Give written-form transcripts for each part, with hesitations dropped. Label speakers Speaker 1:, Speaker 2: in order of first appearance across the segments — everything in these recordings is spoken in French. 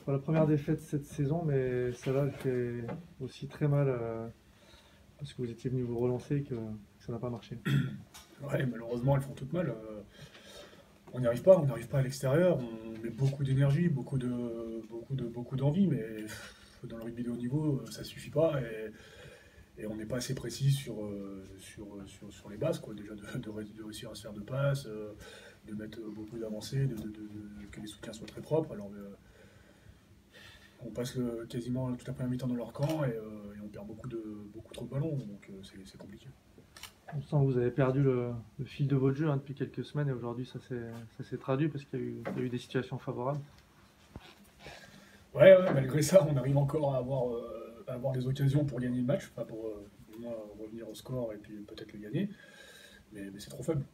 Speaker 1: C'est pas la première défaite cette saison, mais celle-là, elle fait aussi très mal parce que vous étiez venu vous relancer et que ça n'a pas marché.
Speaker 2: Ouais, malheureusement, elles font toutes mal. On n'y arrive pas à l'extérieur. On met beaucoup d'énergie, beaucoup d'envie, mais dans le rugby de haut niveau, ça suffit pas et on n'est pas assez précis sur les bases, quoi. Déjà de réussir à se faire de passes, de mettre beaucoup d'avancées, que les soutiens soient très propres. Alors, on passe quasiment toute la première mi-temps dans leur camp et on perd beaucoup trop de ballons, donc c'est compliqué.
Speaker 1: On sent que vous avez perdu le fil de votre jeu depuis quelques semaines et aujourd'hui ça s'est traduit parce qu'il y a eu des situations favorables.
Speaker 2: Ouais, ouais, malgré ça, on arrive encore à avoir des occasions pour gagner le match, enfin pour au moins revenir au score et puis peut-être le gagner. Mais c'est trop faible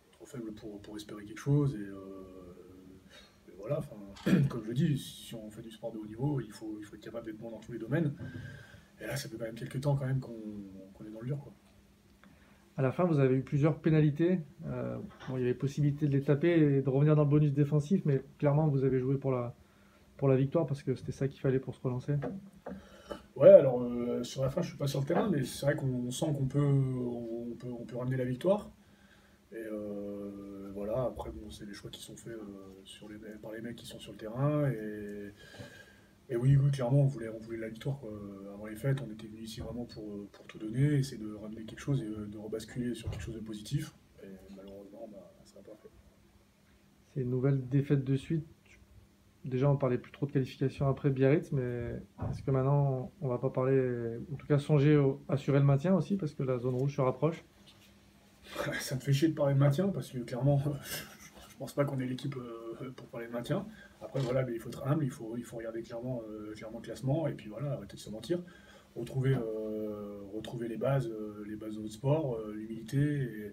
Speaker 2: pour espérer quelque chose. Et voilà, enfin, comme je dis, si on fait du sport de haut niveau, il faut être capable d'être bon dans tous les domaines. Et là, ça fait quand même quelques temps quand même qu'on est dans le dur, quoi.
Speaker 1: À la fin, vous avez eu plusieurs pénalités. Bon, il y avait possibilité de les taper et de revenir dans le bonus défensif, mais clairement, vous avez joué pour la victoire parce que c'était ça qu'il fallait pour se relancer.
Speaker 2: Ouais, alors sur la fin, je suis pas sur le terrain, mais c'est vrai qu'on sent on peut ramener la victoire. Et voilà, après, bon, c'est les choix qui sont faits par les mecs qui sont sur le terrain. Et oui, oui, clairement, on voulait la victoire, quoi. Avant les fêtes, on était venus ici vraiment pour tout donner, essayer de ramener quelque chose et de rebasculer sur quelque chose de positif. Et malheureusement, bah, ça n'a pas fait.
Speaker 1: C'est une nouvelle défaite de suite. Déjà, on parlait plus trop de qualification après Biarritz, mais est-ce que maintenant, on va pas parler, en tout cas songer à assurer le maintien aussi, parce que la zone rouge se rapproche?
Speaker 2: Ça me fait chier de parler de maintien parce que clairement, je pense pas qu'on ait l'équipe pour parler de maintien. Après, voilà, mais il faut être humble, il faut regarder clairement le classement et puis voilà, arrêter de se mentir. Retrouver les bases de notre sport, l'humilité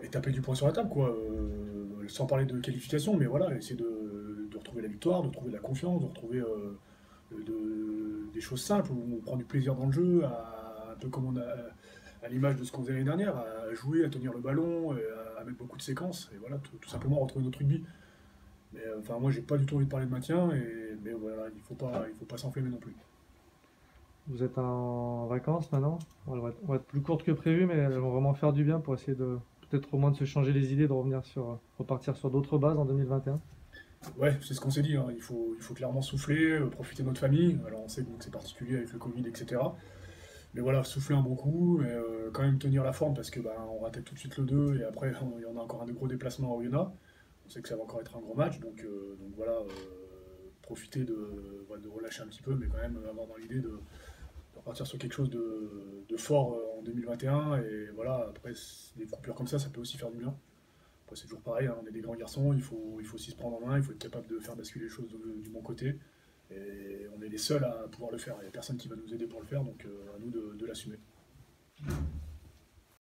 Speaker 2: et taper du poing sur la table, quoi. Sans parler de qualification, mais voilà, essayer de retrouver la victoire, de retrouver de la confiance, de retrouver des choses simples où on prend du plaisir dans le jeu, un peu comme à l'image de ce qu'on faisait l'année dernière, à jouer, à tenir le ballon, et à mettre beaucoup de séquences, et voilà, tout simplement retrouver notre rugby. Mais enfin, moi, j'ai pas du tout envie de parler de maintien, mais voilà, il faut pas s'enflammer non plus.
Speaker 1: Vous êtes en vacances maintenant? Bon, elles vont être plus courtes que prévu, mais elles vont vraiment faire du bien pour essayer de peut-être au moins de se changer les idées, de repartir sur d'autres bases en 2021.
Speaker 2: Ouais, c'est ce qu'on s'est dit, hein. Il faut clairement souffler, profiter de notre famille. Alors, on sait que c'est particulier avec le Covid, etc. Mais voilà, souffler un bon coup, mais quand même tenir la forme parce que bah, on ratait tout de suite le 2 et après il y en a encore un de gros déplacement à Oyonnax. On sait que ça va encore être un gros match, donc voilà, profiter de relâcher un petit peu, mais quand même avoir dans l'idée de repartir sur quelque chose de fort en 2021. Et voilà, après des coupures comme ça peut aussi faire du bien. Après c'est toujours pareil, hein, on est des grands garçons, il faut aussi se prendre en main, il faut être capable de faire basculer les choses du bon côté. Et on est les seuls à pouvoir le faire. Il n'y a personne qui va nous aider pour le faire, donc à nous de l'assumer.